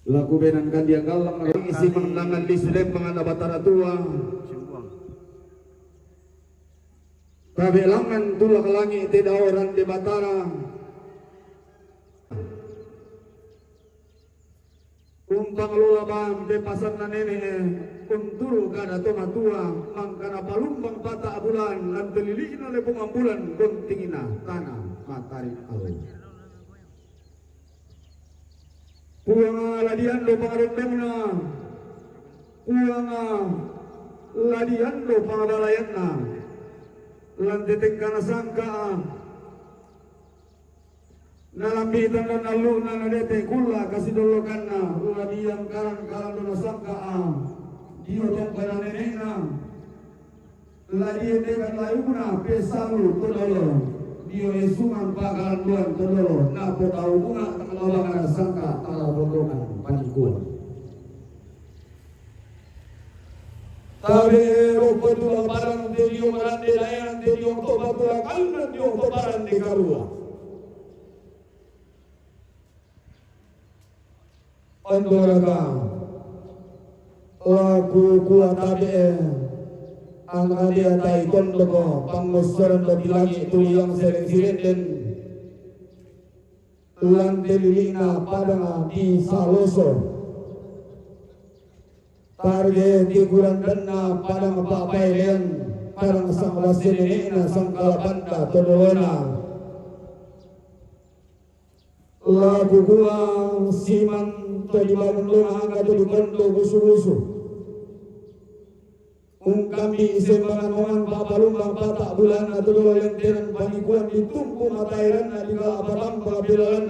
laku benan kan dia galang isi menangan di sulem mangana batara tua tabe langan tulak langi tidak orang di batara umpang lula bam de pasar na nene unturu kada toma tua mangkana palumbang pata bulan lan telilina le pengambulan gontingina tanah matari alu puanga ladian lo pangarundengna puanga ladian lo pangabalayanna lan detekana sangka nalambitan dan aluna nadete kula kasih dolokanna ladian karan dona sangka dio tong kana nenena ladian dekan layuna pesalu todolo dio esungan pakalan luan todolo napo tau bunga tangalawang sangka tala botongan panikuan tabe roko tulang barang dio marande layan dio toba tulang kalna dio tobaran di karua Andoraga laku kuat tabe ang adia tay tondoko pangusaran lebih lagi itu yang sering sirenden lan delilina padanga di saloso target di kurang dana padang papai len padang sang wasinina sang kalabanda todolona lagu kuang siman tadi bangun luna angka tu di kondo busu-busu ungkambi isembangan orang papalumbang patak bulan atau dolo lentenan panikuan ditumpu matairan di kalapatam pelabilan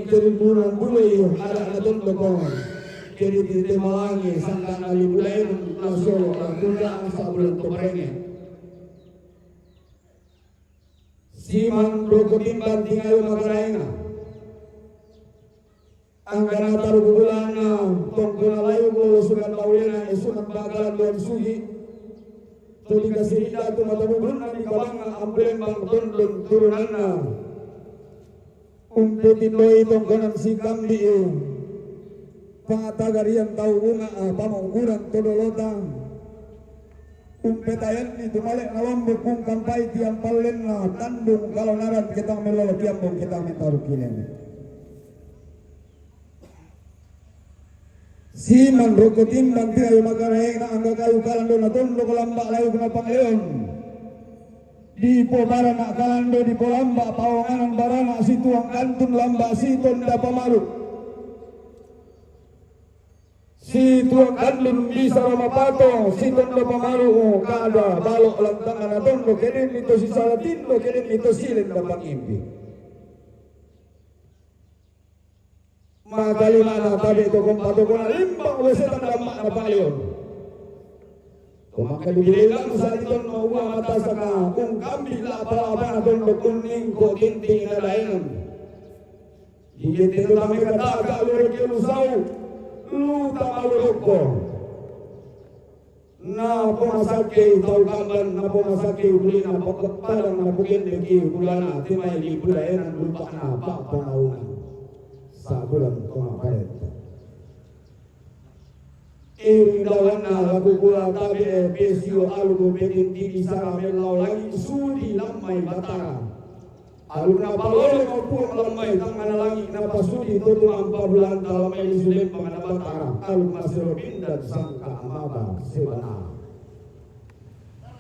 kerimbunan bulai ada natun dokong jadi di malangi sangkan ali bulai nasolo kuda angsa bulan toprenge siman rokotimban tinggal magaraina anggana taruh bulan tongkona layu ko sugan baulena esunan bagalan luan sugi tuli kasirida tu mata bulan di kabang ambulen bang tondon turunanna umpetin doi tongkonan si kambi pangatagarian tau bunga pamongkuran todolota umpetayan itu malek nalombok kung kampai tiang palen tandung kalau naran kita melolo kiambong kita mentaruh kilen siman roko timbang tiayo magaraheng na angga kayu kalando na tondo kolamba layo kuna pangleon di po barana kalando di po lamba pawanganan barana situang kantun lamba siton da pamaru situang kantun bisa mapato siton da pamaru kada balok lantangan na tondo kenen ito si salatindo kenen ito silen da pangimpi magalimana tabi ito kung patokona limbang wesetan damak na pangleon kumakadubili lang sa iton mauwa mata sa ka kung kambi la apa-apa na tondo kuning ko tinting na laingan higit ito kami kataga alurog yung usaw luta malurog ko na pumasake tau kamban na pumasake uli na parang na bugin lagi bulana timay di bulayan lupa na papanaunan sa bulan kumapalit iring dawan na lagu gula tabi pesio alugo betin tigi sa melaw lagi sudi lamay batara alug na palolo maupun lamay tang manalangi na pasudi todo ang pabulan talamay isulim mga batara alug masiro pindan sangka amaba sebana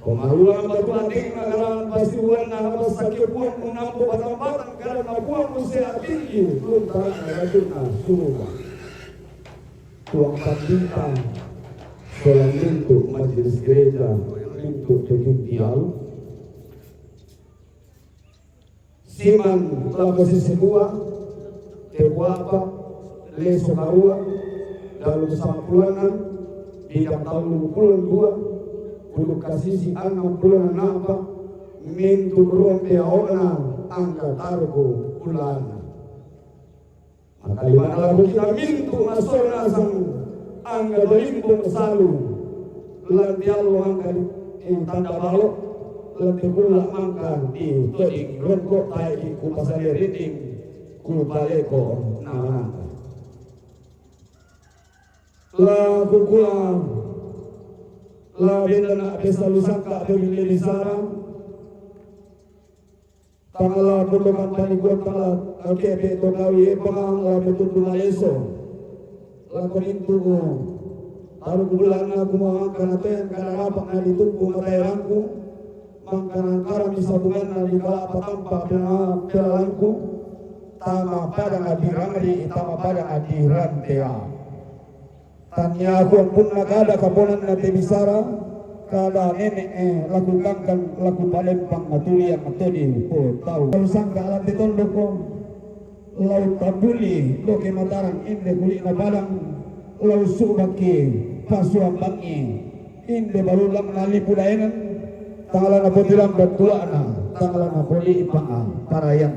Kumarulang berpulanting nagalan pasiwan na napasakipuan unang batang-batang karena nabuang usia tinggi luntaran nagadun na suruh tuang pambintang solang bentuk majelis gereja bentuk kegintial siman lakosi sedua tebuapa leso karua dalam sampulanan bidang tahun 22 Puluh kasih anam bulan napa mintu rompe ona angka targo bulan maka lima lagu kita mintu masona sang angka belimbung salu lanti alu angka di tanda balok lanti pula angka di toding rongkok tai di kupasari riting ku paleko nama la kukulang la benda pesta lusaka pemilih di sarang tangala pulukan paniguan tangala kepe tokawi pengang la betul Malaysia la konintu taruh bulan aku mengangkat yang kadang apa yang ditunggu matayangku mangkanang karam isabungan na di kala patampa pelalangku tama pada adiran di tama pada adiran tea tanya aku pun nakada kaponan na tebisara kada nenek laku kangkang laku palempang matuli yang matodi tahu kalau sangka alat ditondo ko laut tabuli lo ke matarang inde kulit na padang laut subaki pasuang bangi inde barulang nalipu daenan tangala na potilang bertuana tangala na poli ipaan parayan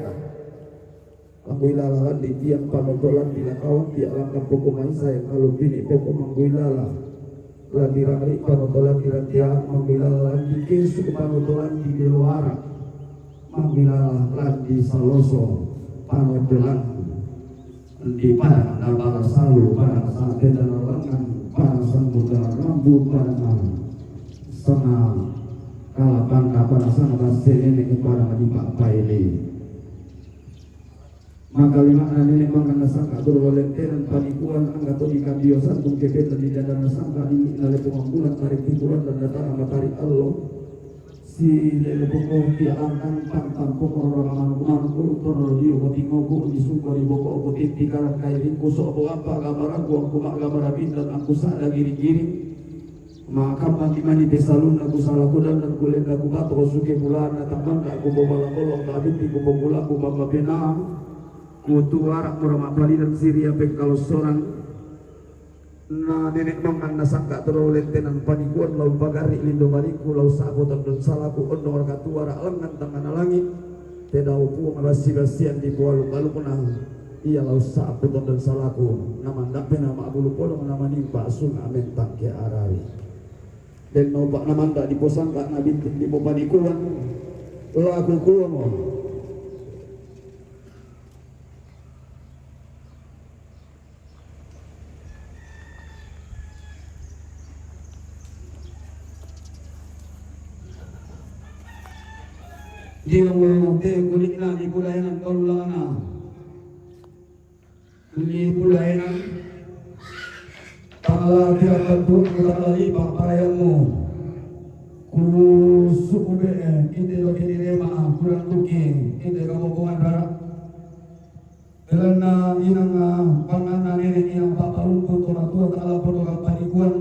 mangguilala di tiang panotolan di kawan di alam poko maisa kalau bini poko mangguilala lagi rangri panotolan di tiang mangguilala di kesu panotolan di luar mangguilala di saloso panotolan di padang nabara salu padang sate dan lengan padang sambutan rambu padang sana kala bangka pada sana kasih nenek kepada di Pak Paili maka lima nenek makan nasangka berwalenten panikuan angkat di kabio santung kebeta di dalam nasangka ini nale pemangkulan tarik tikuran dan datang matahari Allah si lele pokok di alam tang pokok orang mangu toro dio kotingoku di sukori pokok kotinti karat kairing kusok apa gambar aku mak gambar bintang aku sada giri-giri maka bagi mani pesalun aku salah kudan dan kulen aku bato suke bulan tambang aku bawa kolong tapi di kumpul aku bawa benang kutu arak murah pali dan Syria pek kalau seorang na nenek makan nasangka terlalu lentenan panikuan lau bagari lindo bariku lau sabotan dan salahku ondo arak tuara lengan tangan langit tidak upu basi-basian di bawah lalu punang iya lau sabotan dan salahku nama ndape nama bulu podong nama nimpa sun amen tangke arari dan nobak nama tak diposang kak nabi di bawah panikuan laku kuamo dia mau teh kulit na di pulayanan kalulang na kulit pulayanan tanggal kira tentu tanggal lima parayanmu ku suku be inde lo kini rema kurang tuki inde kamu bukan barak karena inang panganan nenek yang papa untuk tua tua tanggal produk panikuan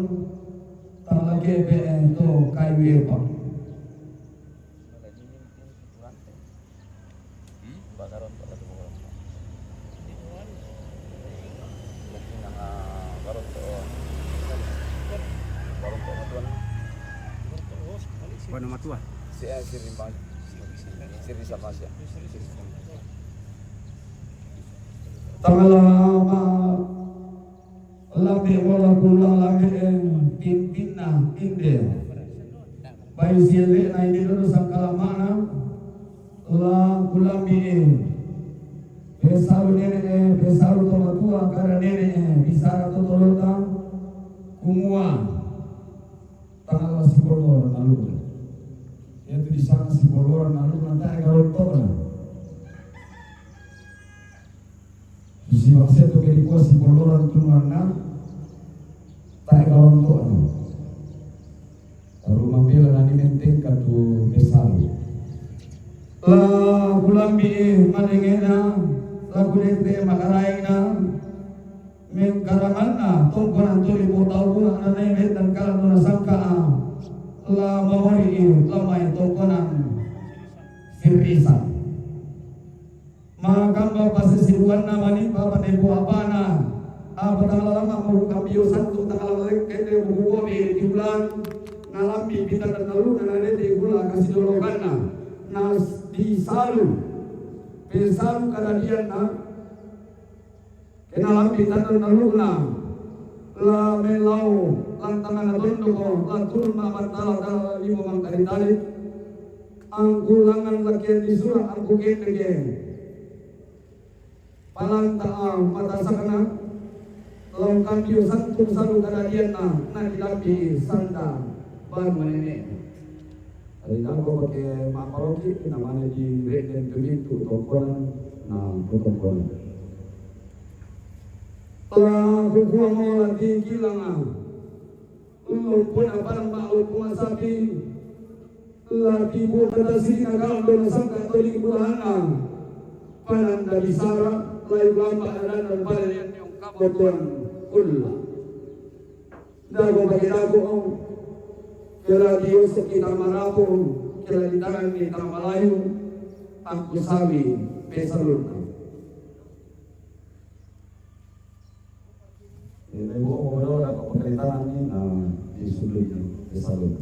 tanggal kebe to kayu pang Bueno, matua. Siri sama siya. Tanggal labi wala pulang lagi pimpina inde. Bayi sile na inde dulu sangkala mana la kulambi pesaru nene pesaru tola tua karena nene bisara totolota kumua tanggal sipolor lalu. Itu di sana si boloran lalu nanti kalau total si maksud itu kelikuan si boloran tu mana tak kalau total lalu mambil nanti menteng katu besar lah kulambi malingena lah kulete makaraina mengkaramana tongkonan tuli potau anane dan kalau nasangka la mawari lamai tokonan sirisan makamba pasti sibuan namani papa debu apana apa tanggal lama mau kabio satu tanggal kede buku kopi di bulan ngalami kita dan lalu dan di bulan kasih dolokana nas di salu pesalu kadadian na kenalam kita dan lalu na la melau lantangan tondo ko la turma matala dala limo mang karitali ang kulangan laki di surah ang kugende palang taang mata sakana laung kambio santung salu kadadian na didapi sanda ban menene. Hari aku pakai maparoki namanya di reden kemintu tongkolan na potongkolan. Telah kukuha mau lagi kilangan. Pun apa nama hukuman sapi lagi buat kata sini agak doa sangka tolik burhana panan dari sara layu lama dan pada yang kabotan ulah dago bagi dago kira dia sekitar marapo kira di tangan di Malayu aku sami pesalun. Ibu Obodo dapat pemerintahan ini di Sulu di Salud.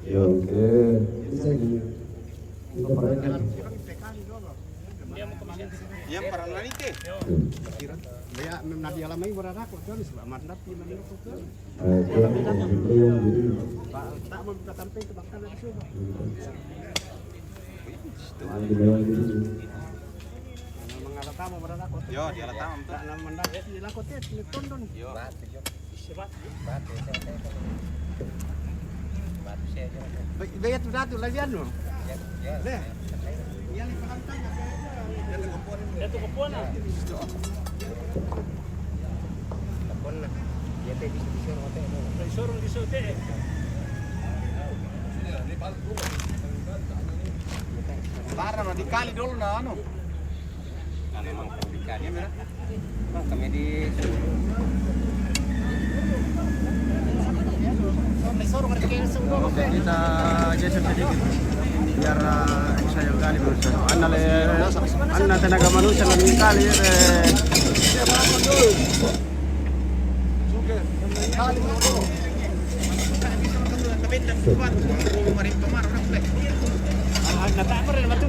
Yo, oke. Itu perhatian. Yang para nanti. Ya, nanti alamai berada kok kan selamat nanti mana kok kan. Tak mau kita sampai ke bakal ada sudah. Mengalah tamu berada kok. Yo, dia lah tamu. Tak nama mendak di lakotet ni tondon. Yo. Sebat. Bayat sudah tu lagian lo. Ya. Deh. Yang di belakang ya tu kopon. Kopon lah. Ya teh di sorong hotel. Di sorong di hotel. Parah dikali dulu dah anu. Kan memang dikali ya. Kami di Oke, kita geser sedikit biar saya kali berusaha. Anda tenaga manusia lebih kali.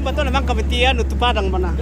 Betul memang kebetian untuk padang mana?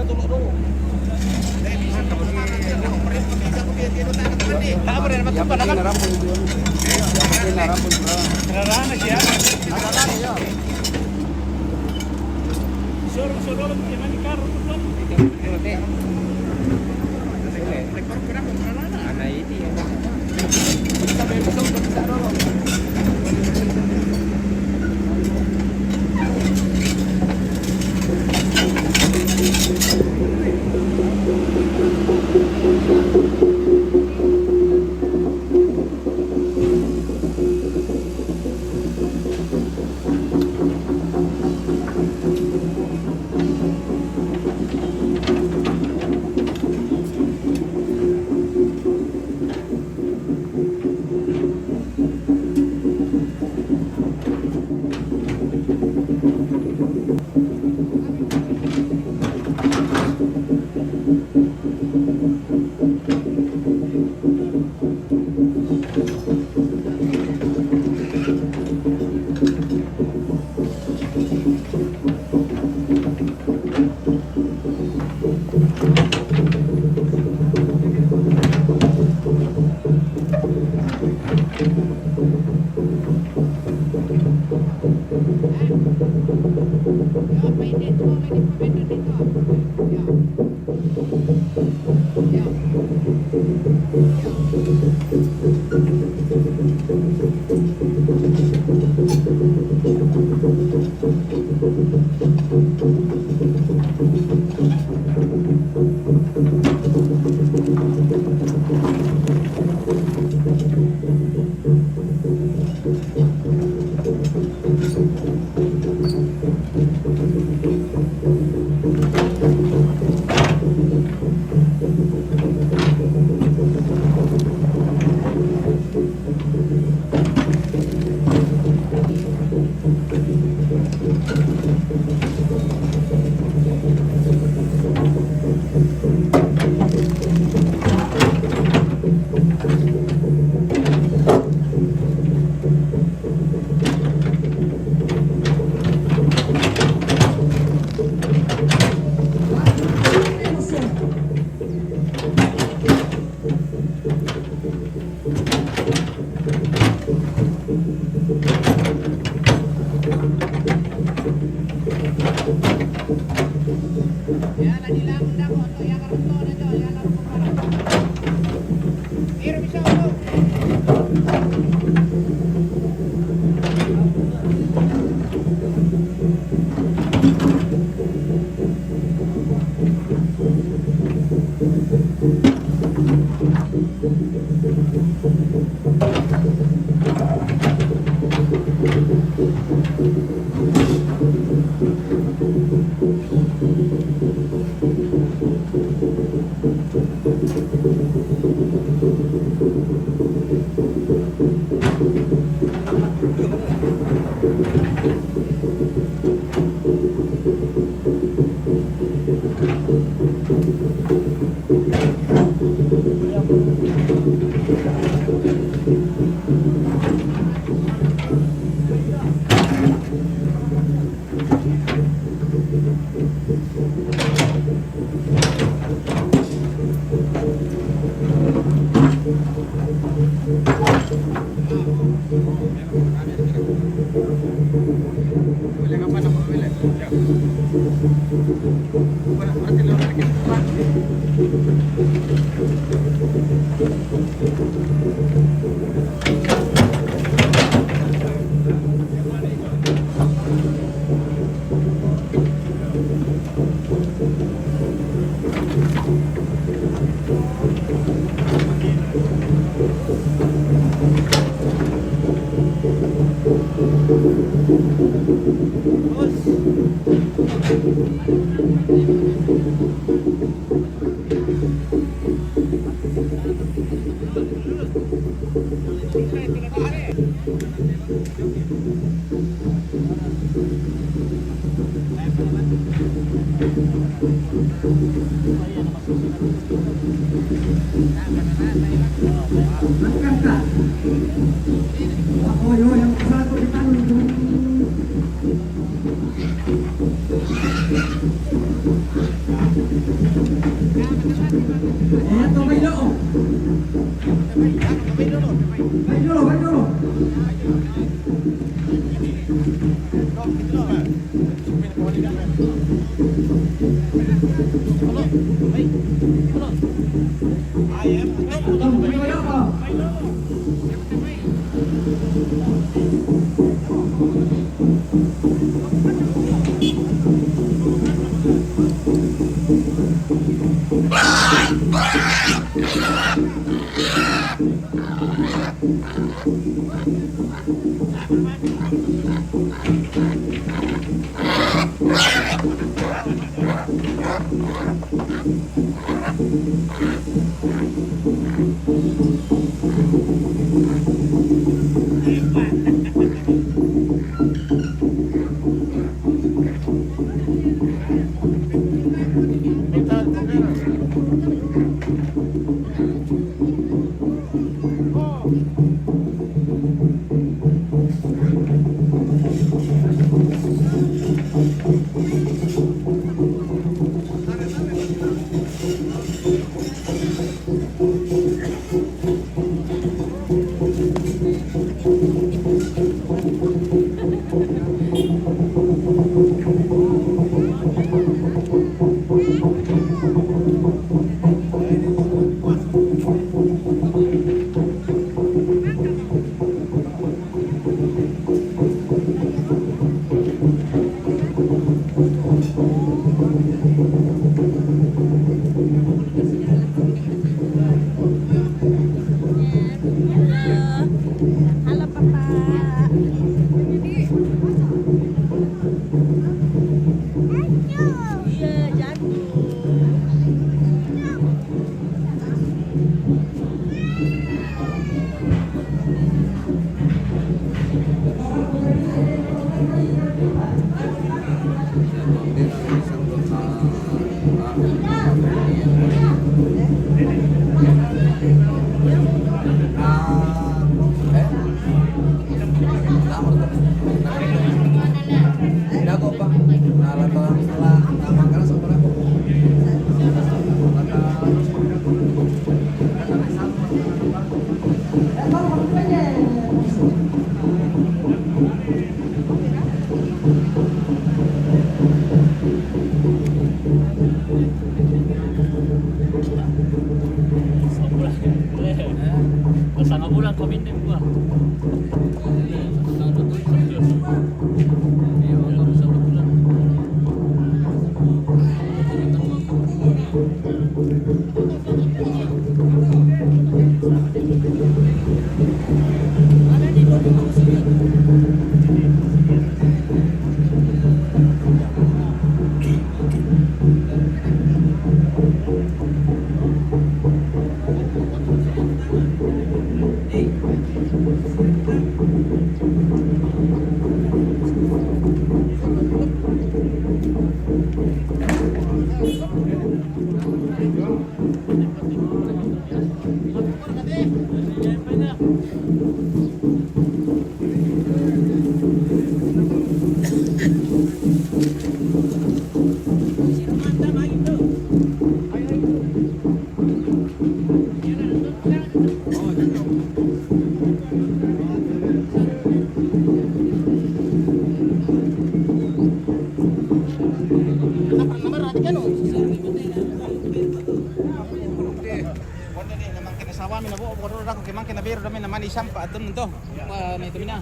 Sampai atun to. Apa na ito mina?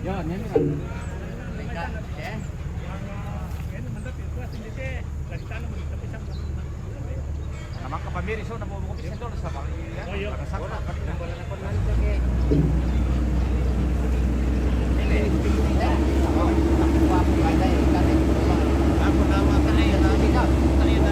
Yan, yan mina. Naman kapamiri so nabuo ko pisan doon sa bali. Nakasako na kanina. Ako nawa kanay na ikaw. Kanina.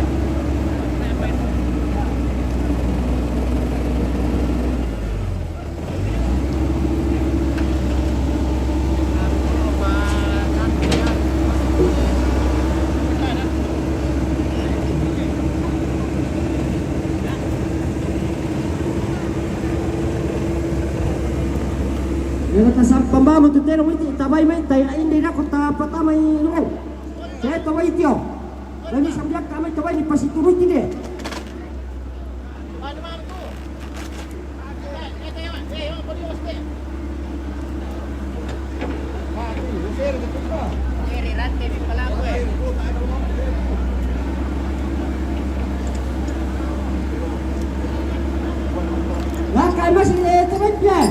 Sa pambangon tu tero witi tabay may tay hindi na ko ta patamay luo. Saya tabay tiyo. Lagi sambiak kami tabay ni pasituruy tide. Lah kay mas tabay pia.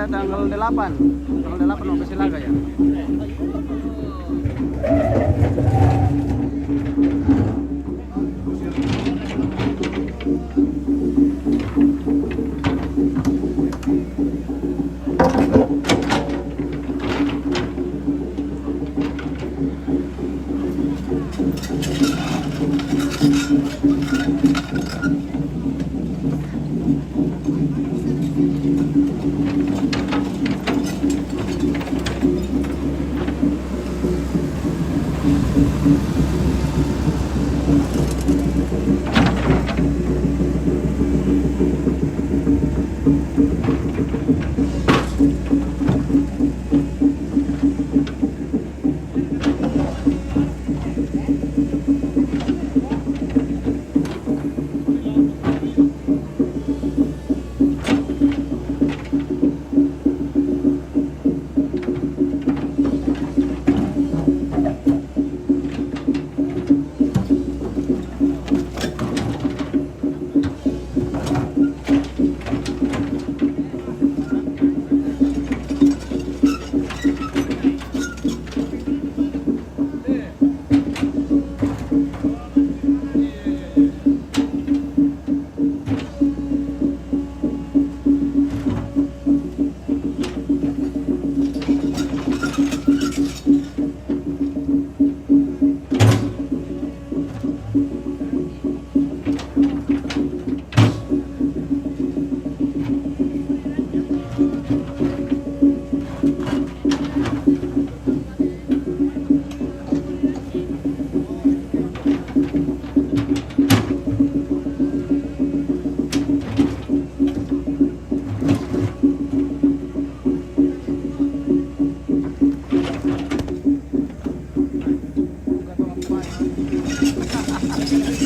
Tanggal 8 mau ke Silaga ya. Ya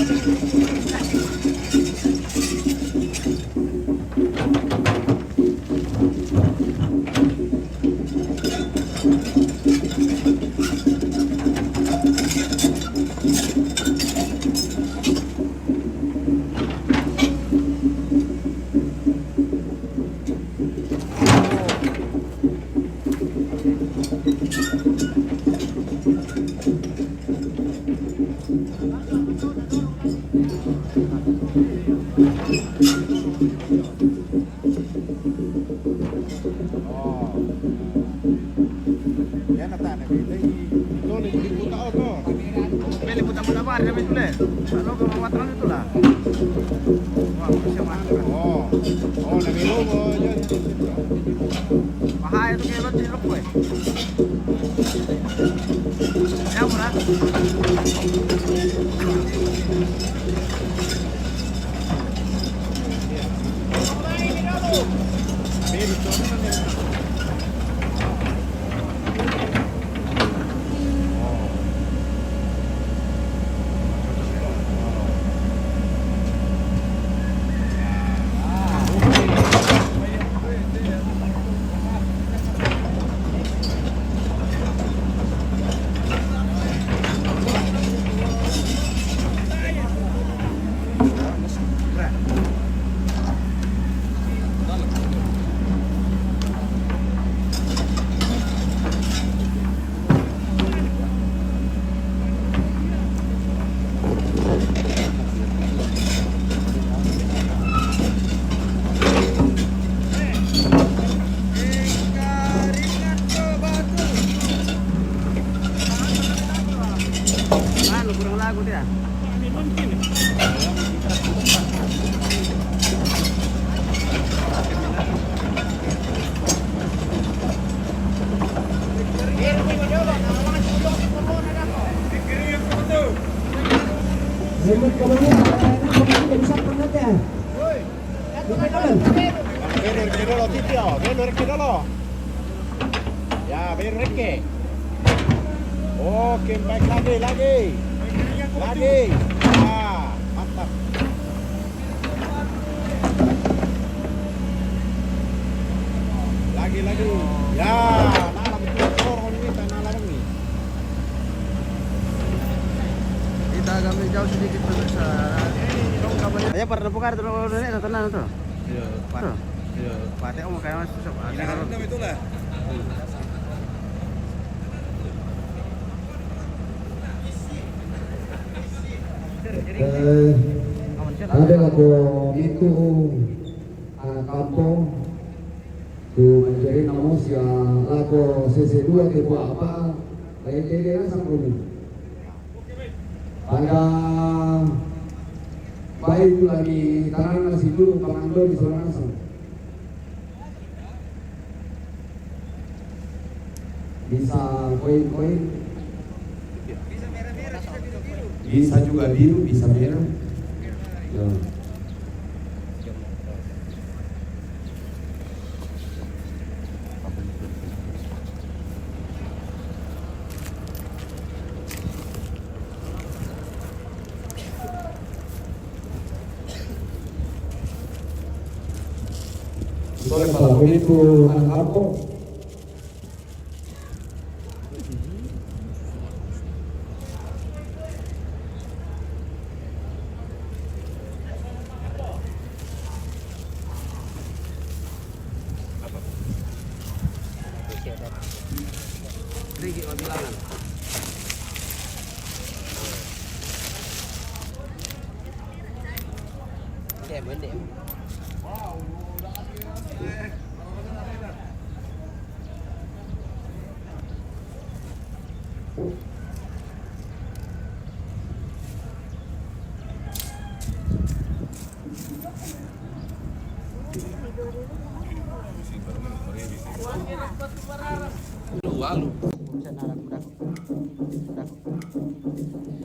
nata na bilay. Ito liputa ako. May liputa ba rin dulu. Ano ko mawatran ito lah. Wah, siya man. Oh. Oh, namilo mo yan. Mahal ito kay Rod ko eh. Ya, mura. Kurang lagu dia. Semut kemudian bisa pengerti. Bener dulu titio, bener dulu. Ya, bener ke. Oke, baik lagi. Lagi. Ah, mantap. Lagi. Ya, nala betul orang ini tanah lagi. Kita agak jauh sedikit pemirsa. Ayo pada pukar tuh ini tenang tuh. Iya, Pak. Iya. Pak Teo mau kayak Mas susah. Ada itu lah. Ada lagu itu anak kampung tu menjadi nama si lagu CC2 itu apa lain dia sang ini pada baik lagi tangan situ pangando di sana bisa koin bisa juga biru, bisa merah. Ya. Soalnya kalau itu anak apa? Rigi bilangan. Dem.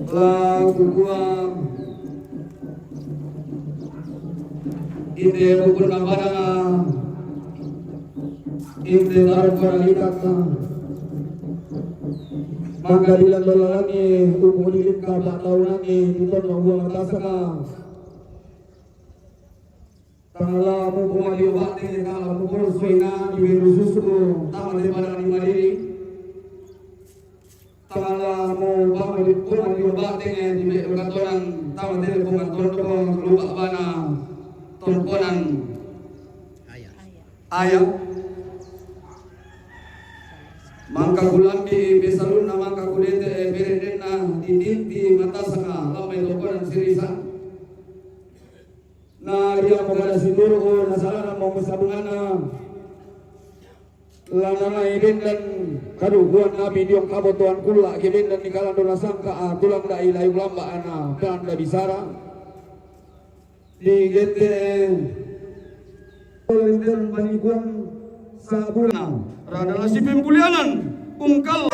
Lagu gua ide bukan kabar ide taruh barang ikat maka bilang dolarani umur dilingka 4 tahun ni kita nak buang atas sana kalau mu buat diobati kalau mu bersuina di biru susu tamat daripada di madiri kalau mu bangun di buat diobati di biru katoran tamat dari bukan tondong lupa bana tontonan ayah mangka kulambi besaluna mangka kulete beredena di mata sanga lamai lokonan sirisan na dia mogala siduro na salana mo masabungana lanana ibin dan kaduguan nabi diong kabotuan kula kibin dan nikalan dona sangka tulang da ilai ulamba ana dan da bisara di gete dan baniguan sabuna radala si pembulianan ungkal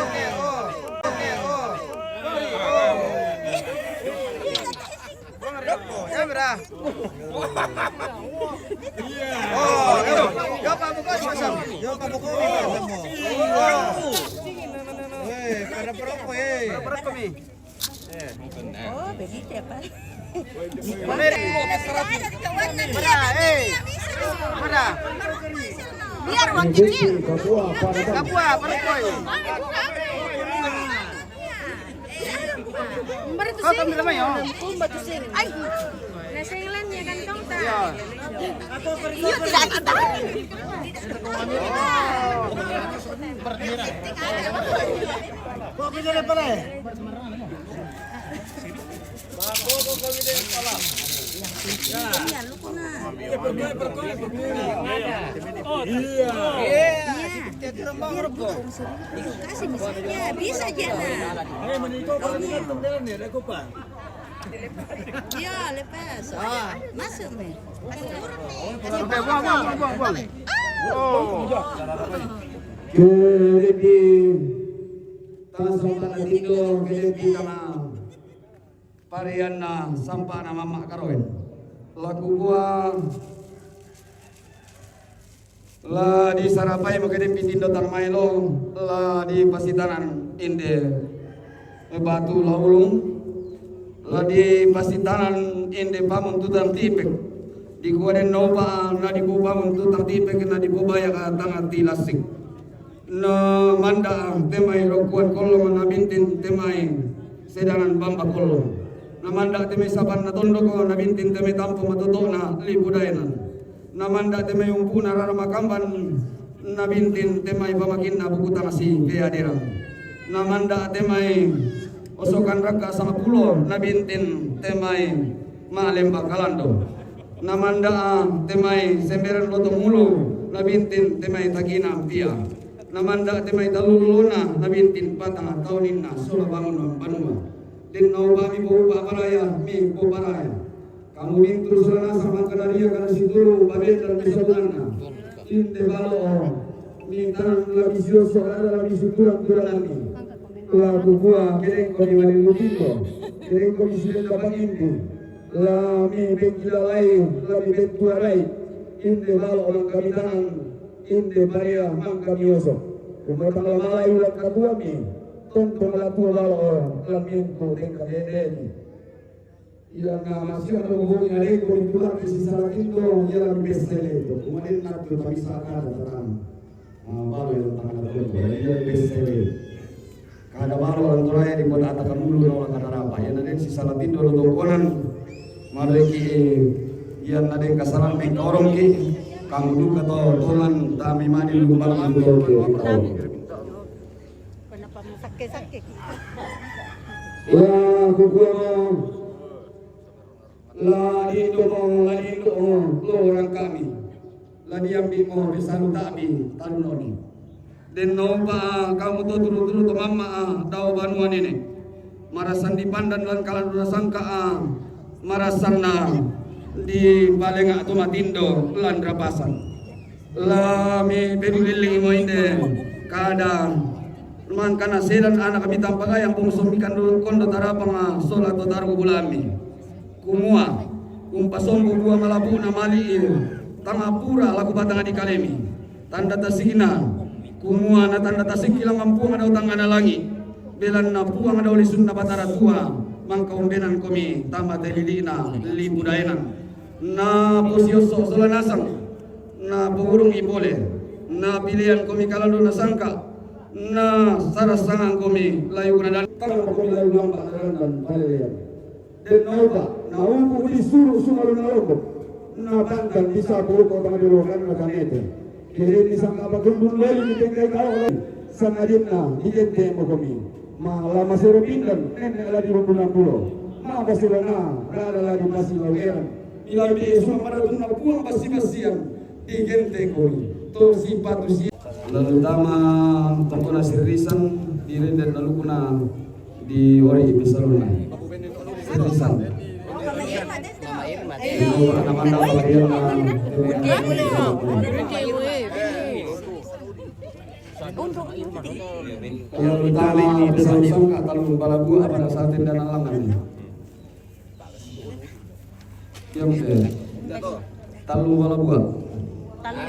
Biar uang kecil. Kapua, perempuan. Kau tahu nama yo? Ay, nasa ilan niya kantong ta. Iyo tidak kita. Kau bisa pala. Kasih misalnya bisa aja iya lepas masuk nih Buang. Keliti tasong tido keliti kama parian na sampa na mama karoin laku buang la di sarapai makanya pindindo tarmailo la di pasitanan inde batu la ulung la di pasitanan inde pamun tutang tipek di kuaden noba na di bubangun tutang tipek na di bubaya ka tangan tilasik na manda temai rokuan kolong na bintin temai sedangan bamba kolong na manda temai saban na tondo ko na bintin temai tampo matuto na libudayanan na manda temai umpu na raramakamban na bintin temai pamakin na bukutang si keyadirang na manda temai osokan raka sama pulo na bintin temai malemba kalando na manda temai semberan lotong mulu na bintin temai takina pia namanda temai taluluna nabintin patang taunin na sula bangun banua din no bami bo paraya mi bo paraya kamu bintu sulana sama kadaria kana siduru baben dan bisodana inde balo mi tan labi sioso ada labi suturan turani la bubua kereng ko di wali lutindo kereng ko di silen kapangindu la mi bekila lai labi bentua lai inde balo orang kabitangan inde Maria mangkamioso kumotang lamalay ulang kadua mi tonto malatua balo orang lamiento tengka dedeni ilang masih ada hubungi aleko di pulang di sisa lakindo ilang besteleto kumanin natu tabisa kada terang balo yang tangan tertentu ilang besteleto kada balo orang turaya di kota atakan mulu orang kada rapa yang ada sisa lakindo untuk konan mareki yang ada kasaran di korong ki kamu duka to tulan tami mani lu balang to kenapa sakit-sakit ya kukuno la itu lo orang kami la diambi mo bisalu tabi tanoni den nomba kamu to turu-turu to mama dau banuan ini marasan di pandan lan kalan sangka marasana di balenga tu matindo lan rapasan lami beduliling mo inde kada man kana sedan anak kami tampaga yang pungsumikan kondo tarapang solat to taru bulami kumua kumpason bubua malabu na mali tangapura laku batanga di kalemi tanda tasigina kumua na tanda tasikila mampu ada utang ada langi belan na puang dauli sunna batara tua mangka umbenan komi tama telilina li budayanan na posioso solanasang na pogurung ipole na pilihan komi kalalo na sangka na sarasangan komi layu kunadan tangan komi layu ngamba dan palihan dan nauka na uku disuruh sumaru na loko na tangkan bisa buruk orang dirokan na kanete kiri ni sang apa gundun lagi ni tengkai kau sang adinna digente mo komi ma lama sero pindan nenek lagi rundunan pulau ma basilana rada lagi masih lawian ila bi sumara tunna puang basi-basian digente komi to sifat usia lalu tama tongkona sirisan direnden lalu kuna di ori bisaluna sirisan anak-anak bagian yang utama besar-besar kalau balabu pada saat dan alangan yang talu balabu Tara.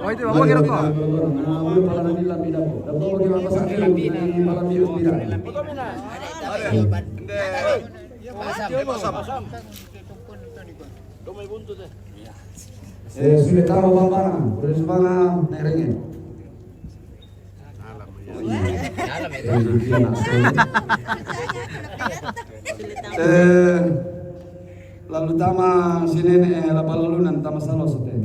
Oh itu apa kira kok? Sudah tahu bang, sudah semangat nerengin. Lalu tama sini lapalalunan tama saloso teh.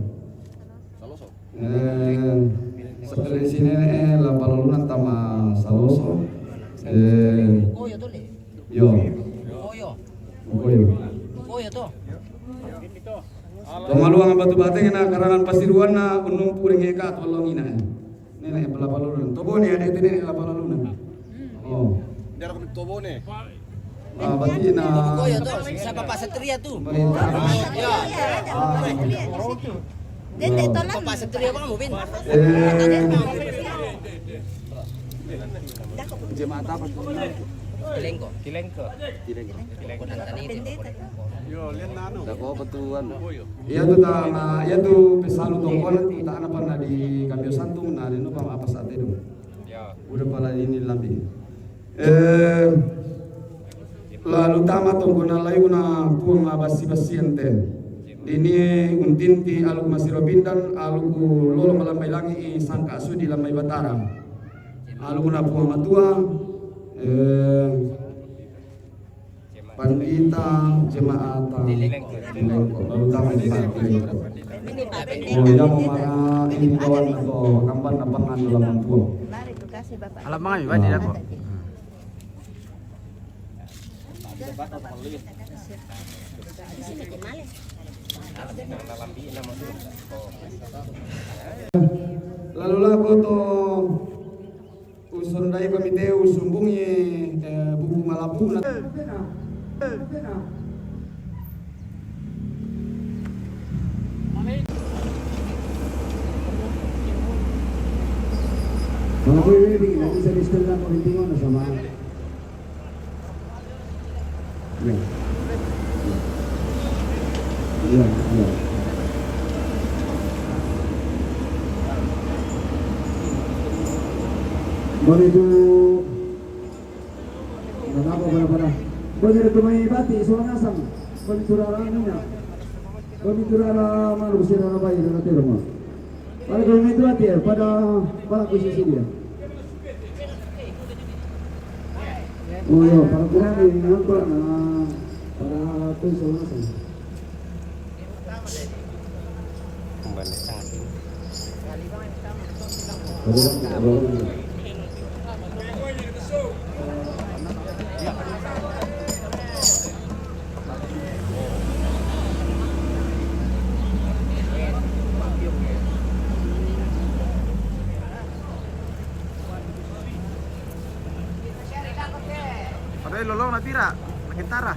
Sekali sini lapalalunan tama saloso. Yo. Tomaluang batu bateng na karangan pasiruan na unung puring eka tolong ina. Nenek lapalalunan. Tobo ni ada itu nenek lapalalunan. Oh. Dia aku tobo nih. Berarti na Siapa Pak Satria tuh? Ya. Pak Satria kamu Bin? Jemaat apa tuh? Kilengko. Yo, lihat nano. Dako petuan. Iya tuh tama, iya tuh pesalu tongkol itu tak apa na di Kambio Santung na dino pam apa saat itu. Ya. Udah pala ini lambi. Lalu tama tongkona layu na puang basi-basian teh. Ini untinti aluk masiro bindan aluk lolo malamai langi sangka su di lamai batara. Aluk na puang matua pandita jemaat Dilengko lalu tama di Dilengko. Oh ya mau ini kawan atau kampan napangan dalam puang. Alam mga iba din ako. Lalu lagu to usun dari komite usumbungi buku malapu na. Mga kuya, nanti sa listan lang ulitin na sama. Iya. Boleh itu kenapa para boleh itu mai bati suara asam boleh turara anunya boleh turara malu sirara bayi dan nanti rumah pada kalau itu bati ya pada posisi dia oh ya para kurang ini nampak para tu suara asam Ada lolong na tira, nakintara.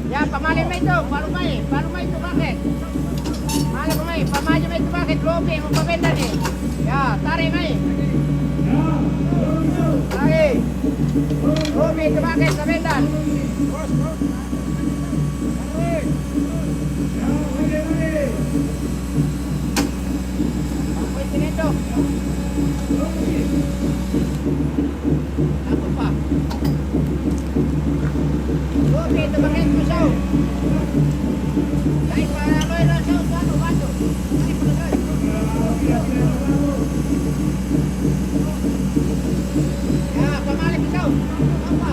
Ya, pamali mo ito, baru may ito bakit? Mali ko may, pamayo mo ito bakit? Lobe mo pabenda ni. Ya, tarik may. Tarik. Lobe ito bakit sa bendan? Apa itu ito? Apa pa? Lobe ito bakit mo siya? Dahil para mo na siya, bato. Ay, palagay. Ya, pamalik ito. Apa?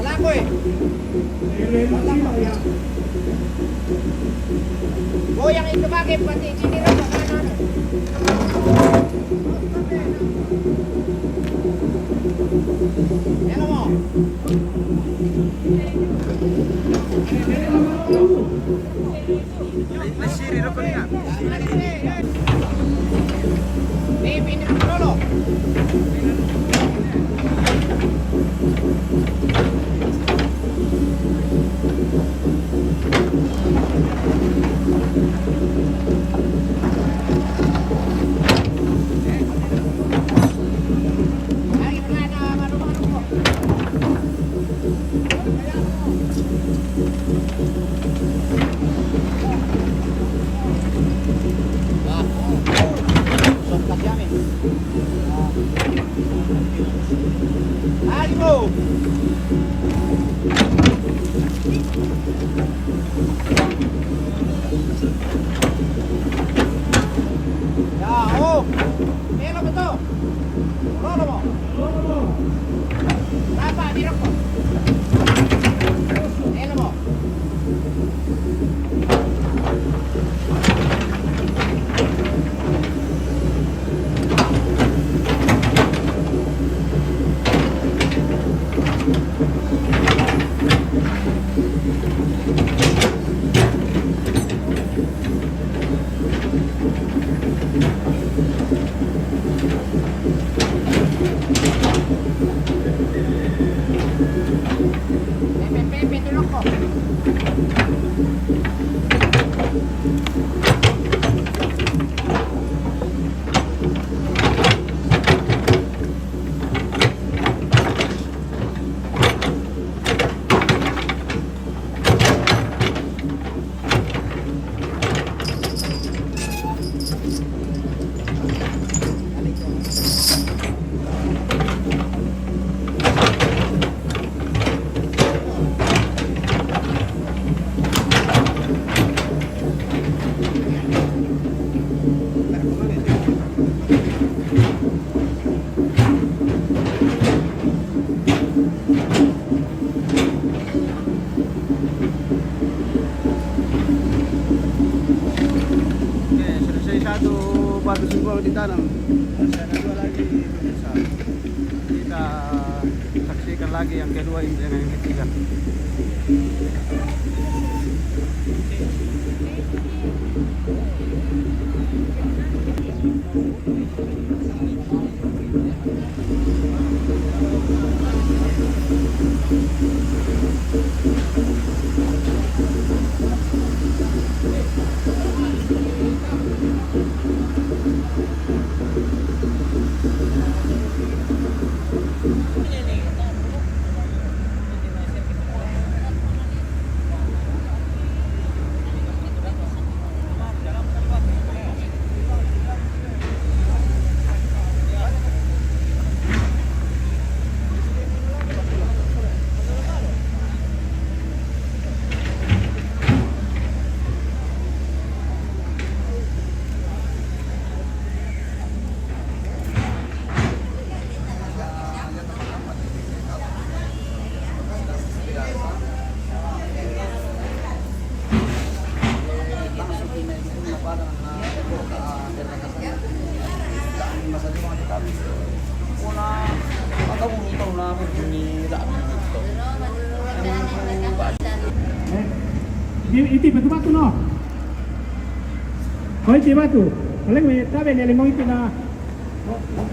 Lagi. Goyang itu pakai pati ini rasa kanan. Ya mau. Masih ada apa ni? Ini dulu. Ya, oh. Elo betul. Rolo mo. Tapa, dirok mo. Elo mo. Pepe, tulok ko. Oke, selesai satu batu simpul ditanam. Masih ada dua lagi pemirsa. Kita saksikan lagi yang kedua ini dengan yang ketiga. Iti batu-batu no. Oh iti batu. Paling tabe ni limong itu na.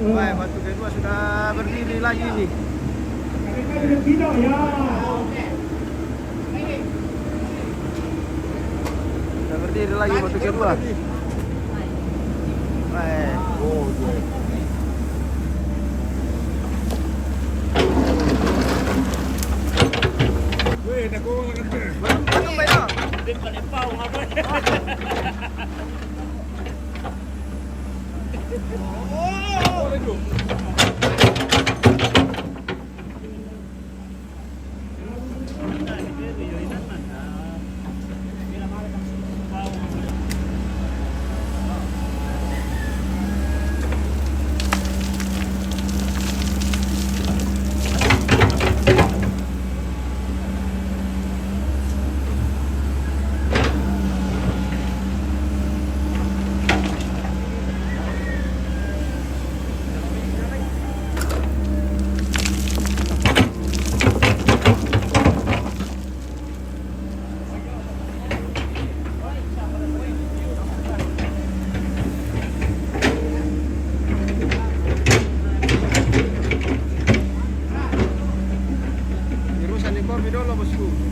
Baik, batu kedua sudah berdiri lagi ini. Gitu ya. Sudah berdiri lagi batu kedua. Baik. Oh, Belum bayar.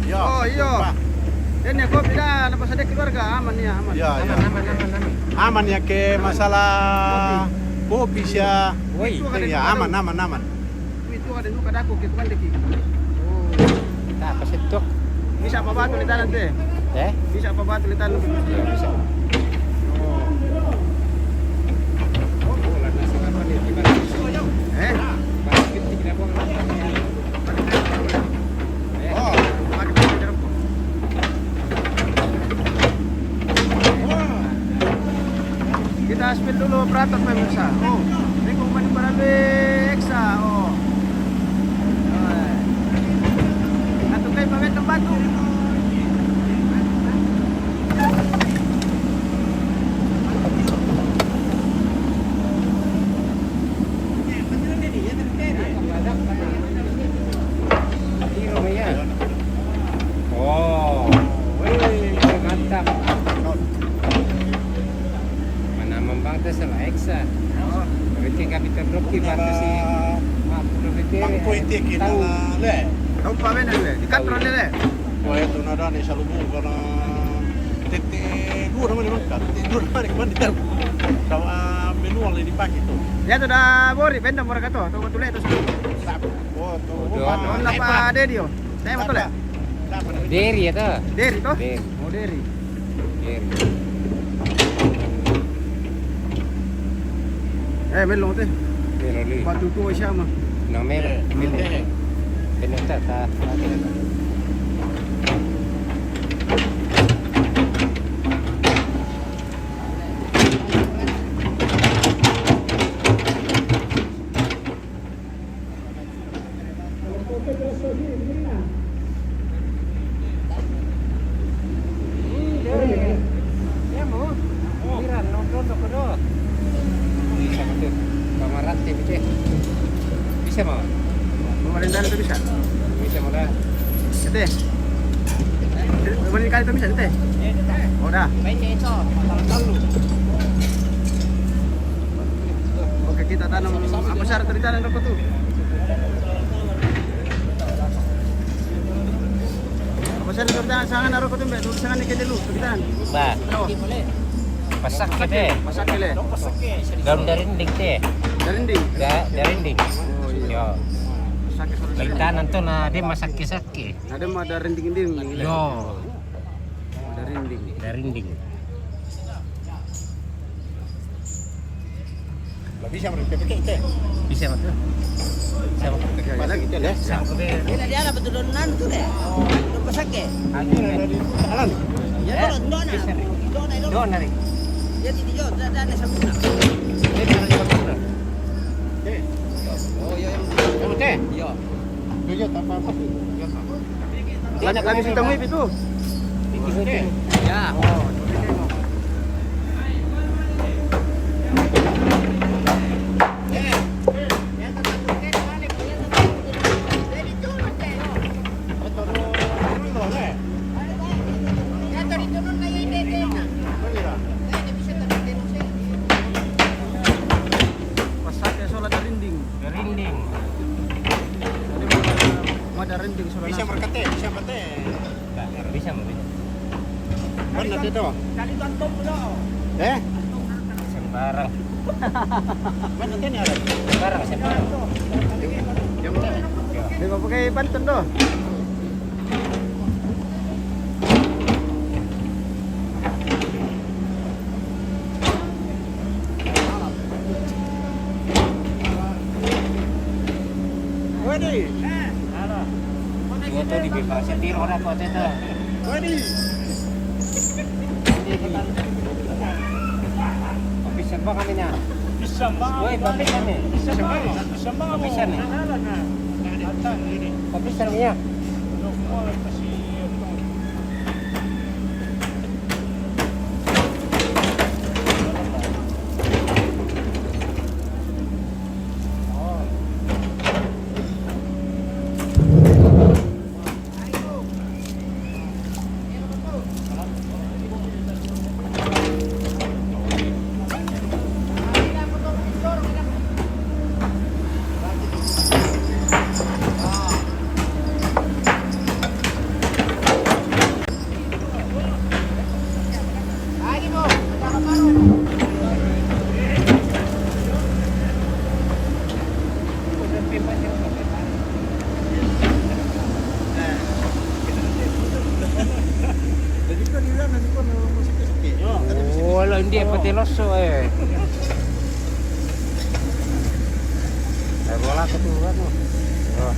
Ya, oh iya. Ini kopi dah, lepas ada keluarga aman ya, aman. Ya, aman, ya. aman, aman, aman. Aman ya ke masalah kopi sih ya. Itu ada Ya, aman, aman, aman. Itu ada juga daku gitu kan deki. Oh. Nah, pasitok. Bisa apa batu di tanah teh? Bisa apa batu di tanah? Bisa. kita spill dulu operator pemirsa. Oh, ini kembali pada Eksa. Oh. Satu kali pakai tempat tuh. Oh, mantap. Mana membangta sama Eksa. Berarti kami terbukti batu si Bangko itik kita le. Tahu pa ben le. Di katron le. Ko ito na dani sa lubong kana tete dua naman naman ka. Tete dua naman kan ditar. Daw menu ang di pakai itu. Ya tuh dah bori benda mereka tuh. Tuh betul itu. Oh, tuh. Doon na pa Dedio. Saya betul ya? Deri ya tuh. Deri toh? Deri. Oh Deri. Deri. Belum teh. Deri. Batu tua siya mah. Nomor milih. Benar tak? Bisa mau? Pemerintahan itu bisa. Bisa mau dah. Ete. Pemerintahan itu bisa ete. Oh dah. Oke kita tanam apa syarat dari tanam rokok tuh? Apa syarat dari tanam sangan rokok tuh mbak? Sangan ikan dulu kita. Bah. Pasak kita. Masak kele. Daun dari dinding teh. Dari dinding. Dari dinding. Oh iya. Yo. Masak ke Laintanan tuh nah dia masak kisaki. ada mah ada rinding-rinding. Yo. Ada rinding. Dari dinding. Bisa mereka pakai teh. Bisa mah tuh. Bisa mah. Pada gitu deh. Dia dapat turunan tuh deh. Tuh pesake. Alan. Ya kalau dona. Doon nari. Ya di jo, dan sabuna. Oh iya Kamu teh. iya. Tujuh tanpa apa? Lagi ditemui itu. Ya. Masak ya soal ada rinding. Dari dinding. Ada rinding soal. Bisa mereka teh, bisa teh. Bisa mah. Mana teh doh? Kali gantung lo. Sembarang. Mana teh ni ada? Sembarang sembarang. Dia mau pakai Banten doh. Wedi. Dia tuh dibebasin di orang kota itu. Wedi. Bisa bang kami nya. Bisa bang. Woi, babis kami. Bisa bang. Bisa bang. Bisa nih. Babis nih ya. Wala hindi patiloso eh. Ay wala ka tuh kan. Oh.